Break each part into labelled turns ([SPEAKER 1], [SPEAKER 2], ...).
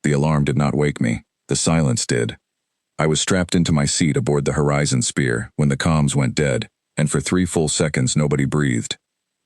[SPEAKER 1] The alarm did not wake me. The silence did. I was strapped into my seat aboard the Horizon Spear when the comms went dead, and for 3 full seconds nobody breathed.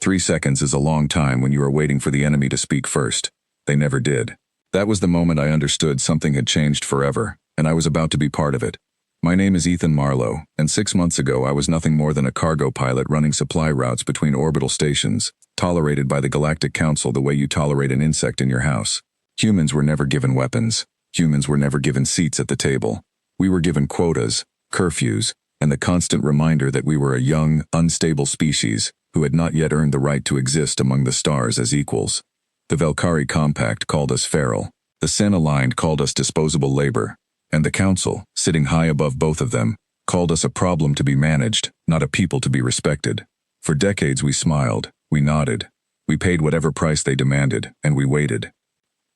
[SPEAKER 1] 3 seconds is a long time when you are waiting for the enemy to speak first. They never did. That was the moment I understood something had changed forever, and I was about to be part of it. My name is Ethan Marlowe, and 6 months ago I was nothing more than a cargo pilot running supply routes between orbital stations, tolerated by the Galactic Council the way you tolerate an insect in your house. Humans were never given weapons. Humans were never given seats at the table. We were given quotas, curfews, and the constant reminder that we were a young, unstable species who had not yet earned the right to exist among the stars as equals. The Valkyrie Compact called us feral. The Sen Aligned called us disposable labor. And the Council, sitting high above both of them, called us a problem to be managed, not a people to be respected. For decades we smiled, we nodded, we paid whatever price they demanded, and we waited.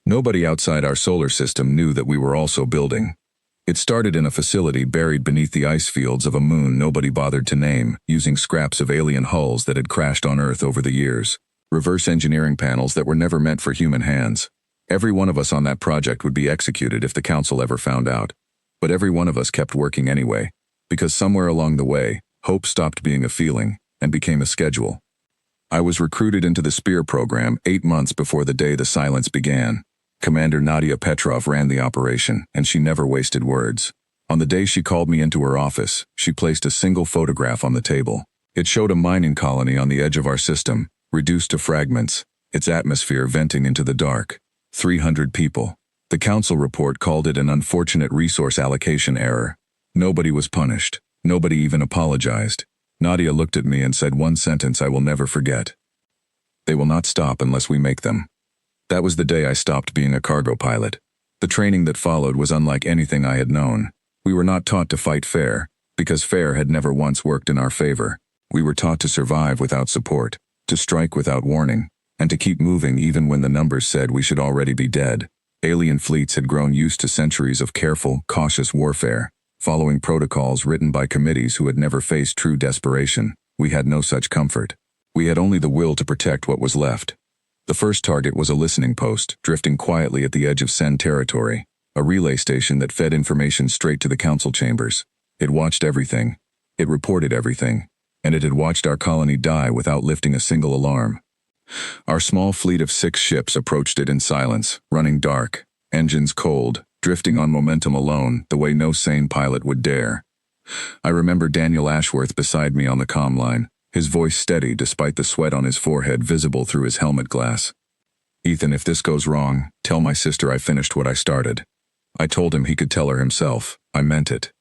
[SPEAKER 1] Nobody outside our solar system knew that we were also building. It started in a facility buried beneath the ice fields of a moon nobody bothered to name, using scraps of alien hulls that had crashed on Earth over the years. Reverse engineering panels that were never meant for human hands. Every one of us on that project would be executed if the Council ever found out. But every one of us kept working anyway, because somewhere along the way, hope stopped being a feeling and became a schedule. I was recruited into the Spear program 8 months before the day the silence began. Commander Nadia Petrov ran the operation, and she never wasted words. On the day she called me into her office, she placed a single photograph on the table. It showed a mining colony on the edge of our system, reduced to fragments, its atmosphere venting into the dark. 300 people. The Council report called it an unfortunate resource allocation error. Nobody was punished. Nobody even apologized. Nadia looked at me and said one sentence I will never forget. They will not stop unless we make them. That was the day I stopped being a cargo pilot. The training that followed was unlike anything I had known. We were not taught to fight fair, because fair had never once worked in our favor. We were taught to survive without support, to strike without warning, and to keep moving even when the numbers said we should already be dead. Alien fleets had grown used to centuries of careful, cautious warfare, following protocols written by committees who had never faced true desperation. We had no such comfort. We had only the will to protect what was left. The first target was a listening post, drifting quietly at the edge of Sen territory, a relay station that fed information straight to the Council chambers. It watched everything. It reported everything. And it had watched our colony die without lifting a single alarm. Our small fleet of 6 ships approached it in silence, running dark, engines cold, drifting on momentum alone, the way no sane pilot would dare. I remember Daniel Ashworth beside me on the comm line, his voice steady despite the sweat on his forehead visible through his helmet glass. "Ethan, if this goes wrong, tell my sister I finished what I started." I told him he could tell her himself. I meant it.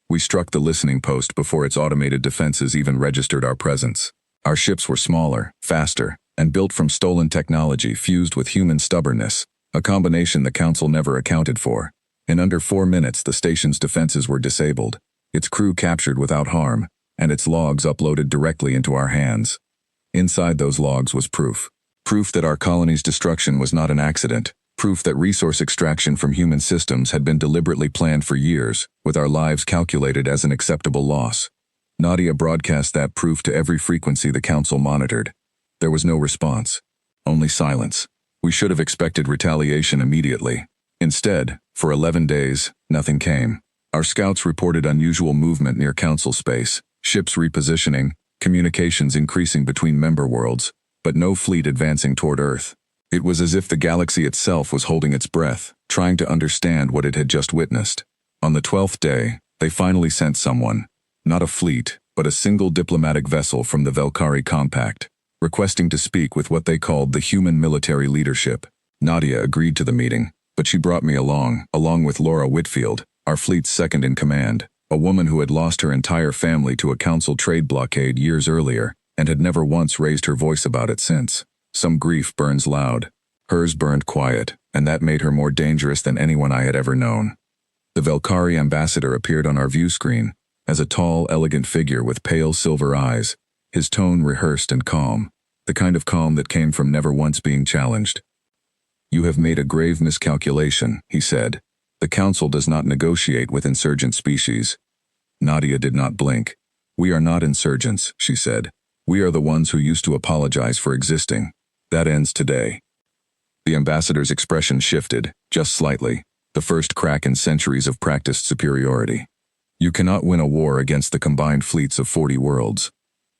[SPEAKER 1] We struck the listening post before its automated defenses even registered our presence. Our ships were smaller, faster, and built from stolen technology fused with human stubbornness, a combination the Council never accounted for. In under 4 minutes the station's defenses were disabled, its crew captured without harm, and its logs uploaded directly into our hands. Inside those logs was proof. Proof that our colony's destruction was not an accident. Proof that resource extraction from human systems had been deliberately planned for years, with our lives calculated as an acceptable loss. Nadia broadcast that proof to every frequency the Council monitored. There was no response. Only silence. We should have expected retaliation immediately. Instead, for 11 days, nothing came. Our scouts reported unusual movement near Council space, ships repositioning, communications increasing between member worlds, but no fleet advancing toward Earth. It was as if the galaxy itself was holding its breath, trying to understand what it had just witnessed. On the 12th day, they finally sent someone, not a fleet, but a single diplomatic vessel from the Valkyrie Compact, requesting to speak with what they called the human military leadership. Nadia agreed to the meeting, but she brought me along with Laura Whitfield, our fleet's second in command, a woman who had lost her entire family to a Council trade blockade years earlier and had never once raised her voice about it since. Some grief burns loud. Hers burned quiet, and that made her more dangerous than anyone I had ever known. The Valkyrie ambassador appeared on our view screen as a tall, elegant figure with pale silver eyes, his tone rehearsed and calm, the kind of calm that came from never once being challenged. "You have made a grave miscalculation," he said. "The Council does not negotiate with insurgent species." Nadia did not blink. "We are not insurgents," she said. "We are the ones who used to apologize for existing. That ends today." The ambassador's expression shifted, just slightly. the first crack in centuries of practiced superiority. You cannot win a war against the combined fleets of 40 worlds.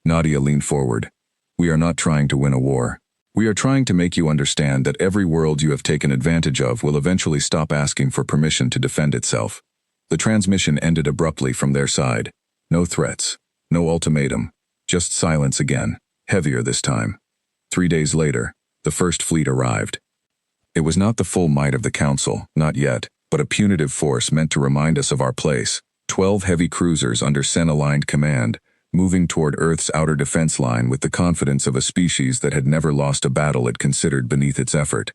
[SPEAKER 1] Nadia leaned forward. We are not trying to win a war. We are trying to make you understand that every world you have taken advantage of will eventually stop asking for permission to defend itself. The transmission ended abruptly from their side. No threats, no ultimatum, just silence again, heavier this time. 3 days later, the first fleet arrived. It was not the full might of the Council, not yet, but a punitive force meant to remind us of our place. 12 heavy cruisers under Sen-aligned command, moving toward Earth's outer defense line with the confidence of a species that had never lost a battle it considered beneath its effort.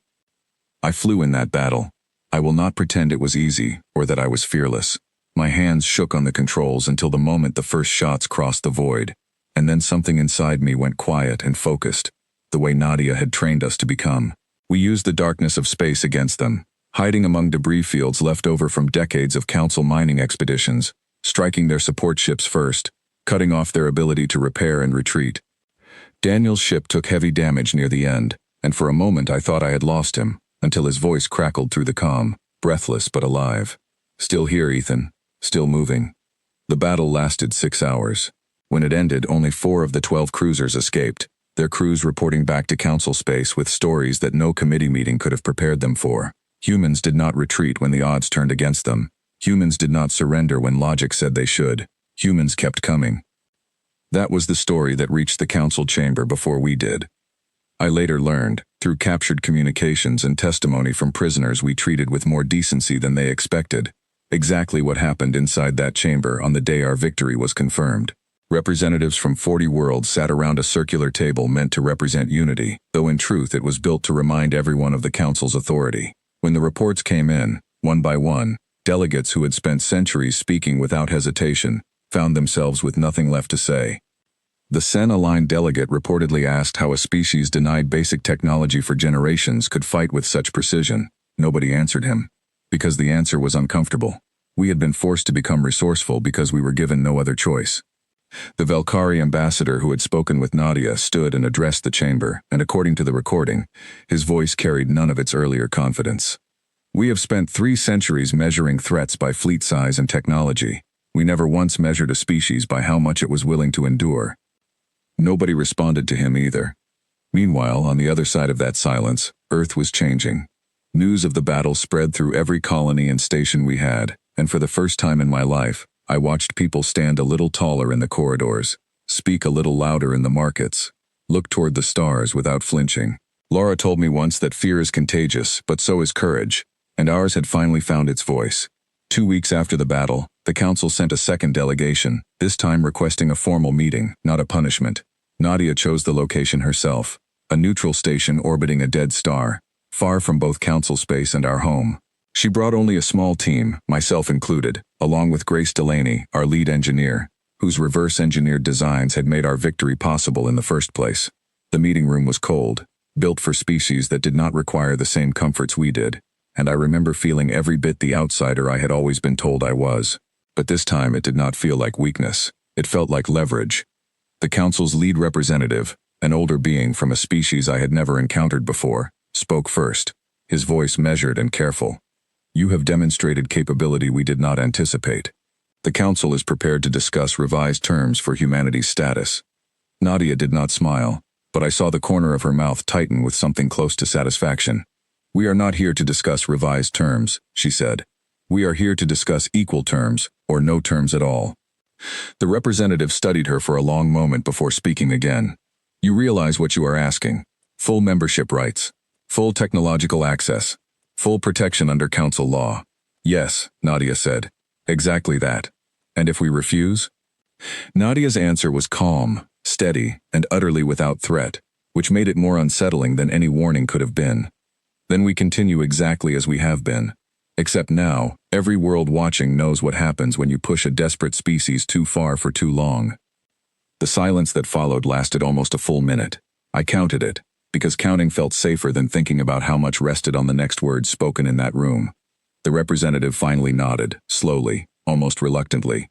[SPEAKER 1] I flew in that battle. I will not pretend it was easy, or that I was fearless. My hands shook on the controls until the moment the first shots crossed the void, and then something inside me went quiet and focused, the way Nadia had trained us to become. We used the darkness of space against them, hiding among debris fields left over from decades of Council mining expeditions, striking their support ships first, cutting off their ability to repair and retreat. Daniel's ship took heavy damage near the end, and for a moment I thought I had lost him, until his voice crackled through the comm, breathless but alive. Still here, Ethan. Still moving. The battle lasted 6 hours. When it ended, only 4 of the 12 cruisers escaped, their crews reporting back to Council space with stories that no committee meeting could have prepared them for. Humans did not retreat when the odds turned against them. Humans did not surrender when logic said they should. Humans kept coming. That was the story that reached the Council chamber before we did. I later learned, through captured communications and testimony from prisoners we treated with more decency than they expected, exactly what happened inside that chamber on the day our victory was confirmed. Representatives from 40 worlds sat around a circular table meant to represent unity, though in truth it was built to remind everyone of the Council's authority. When the reports came in, one by one, delegates who had spent centuries speaking without hesitation found themselves with nothing left to say. The Sen-aligned delegate reportedly asked how a species denied basic technology for generations could fight with such precision. Nobody answered him, because the answer was uncomfortable. We had been forced to become resourceful because we were given no other choice. The Valkyrie ambassador who had spoken with Nadia stood and addressed the chamber, and according to the recording, his voice carried none of its earlier confidence. We have spent 3 centuries measuring threats by fleet size and technology. We never once measured a species by how much it was willing to endure. Nobody responded to him either. Meanwhile, on the other side of that silence, Earth was changing. News of the battle spread through every colony and station we had, and for the first time in my life, I watched people stand a little taller in the corridors, speak a little louder in the markets, look toward the stars without flinching. Laura told me once that fear is contagious, but so is courage, and ours had finally found its voice. 2 weeks after the battle, the Council sent a second delegation, this time requesting a formal meeting, not a punishment. Nadia chose the location herself, a neutral station orbiting a dead star, far from both Council space and our home. She brought only a small team, myself included, along with Grace Delaney, our lead engineer, whose reverse-engineered designs had made our victory possible in the first place. The meeting room was cold, built for species that did not require the same comforts we did, and I remember feeling every bit the outsider I had always been told I was. But this time it did not feel like weakness. It felt like leverage. The Council's lead representative, an older being from a species I had never encountered before, spoke first, his voice measured and careful. You have demonstrated capability we did not anticipate. The Council is prepared to discuss revised terms for humanity's status. Nadia did not smile, but I saw the corner of her mouth tighten with something close to satisfaction. We are not here to discuss revised terms, she said. We are here to discuss equal terms, or no terms at all. The representative studied her for a long moment before speaking again. You realize what you are asking. Full membership rights. Full technological access. Full protection under Council law. Yes, Nadia said. Exactly that. And if we refuse? Nadia's answer was calm, steady, and utterly without threat, which made it more unsettling than any warning could have been. Then we continue exactly as we have been. Except now, every world watching knows what happens when you push a desperate species too far for too long. The silence that followed lasted almost a full minute. I counted it, because counting felt safer than thinking about how much rested on the next words spoken in that room. The representative finally nodded, slowly, almost reluctantly.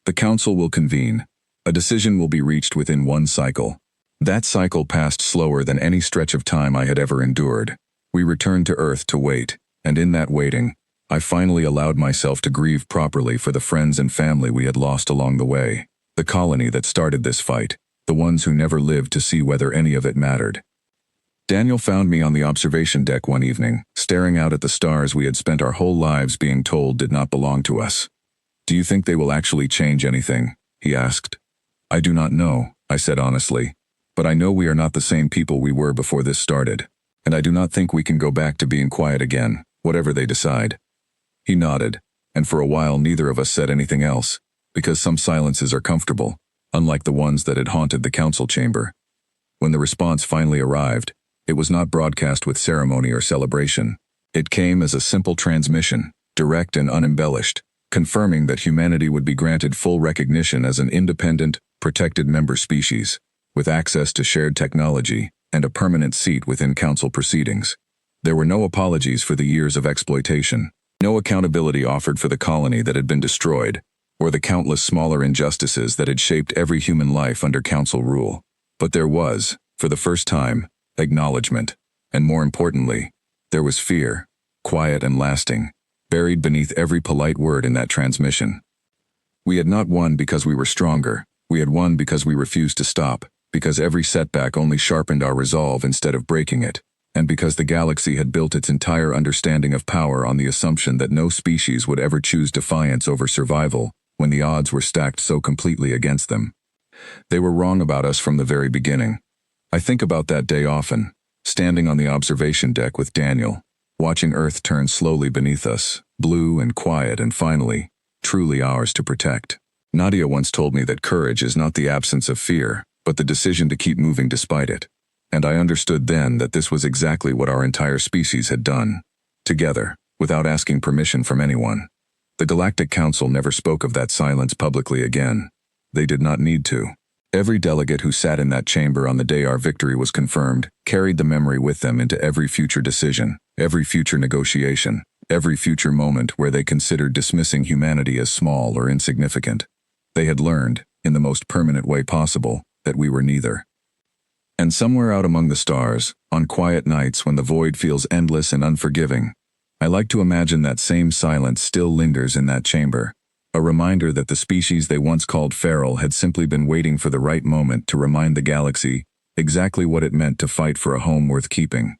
[SPEAKER 1] The Council will convene. A decision will be reached within one cycle. That cycle passed slower than any stretch of time I had ever endured. We returned to Earth to wait, and in that waiting, I finally allowed myself to grieve properly for the friends and family we had lost along the way. The colony that started this fight, the ones who never lived to see whether any of it mattered. Daniel found me on the observation deck one evening, staring out at the stars we had spent our whole lives being told did not belong to us. "Do you think they will actually change anything?" he asked. "I do not know," I said honestly, "but I know we are not the same people we were before this started, and I do not think we can go back to being quiet again, whatever they decide." He nodded, and for a while neither of us said anything else, because some silences are comfortable, unlike the ones that had haunted the council chamber. When the response finally arrived, it was not broadcast with ceremony or celebration. It came as a simple transmission, direct and unembellished, confirming that humanity would be granted full recognition as an independent, protected member species, with access to shared technology and a permanent seat within council proceedings. There were no apologies for the years of exploitation, no accountability offered for the colony that had been destroyed, or the countless smaller injustices that had shaped every human life under council rule. But there was, for the first time, acknowledgement, and more importantly, there was fear, quiet and lasting, buried beneath every polite word in that transmission. We had not won because we were stronger, we had won because we refused to stop, because every setback only sharpened our resolve instead of breaking it, and because the galaxy had built its entire understanding of power on the assumption that no species would ever choose defiance over survival when the odds were stacked so completely against them. They were wrong about us from the very beginning. I think about that day often, standing on the observation deck with Daniel, watching Earth turn slowly beneath us, blue and quiet and finally, truly ours to protect. Nadia once told me that courage is not the absence of fear, but the decision to keep moving despite it. And I understood then that this was exactly what our entire species had done. Together, without asking permission from anyone. The Galactic Council never spoke of that silence publicly again. They did not need to. Every delegate who sat in that chamber on the day our victory was confirmed carried the memory with them into every future decision, every future negotiation, every future moment where they considered dismissing humanity as small or insignificant. They had learned, in the most permanent way possible, that we were neither. And somewhere out among the stars, on quiet nights when the void feels endless and unforgiving, I like to imagine that same silence still lingers in that chamber. A reminder that the species they once called feral had simply been waiting for the right moment to remind the galaxy exactly what it meant to fight for a home worth keeping.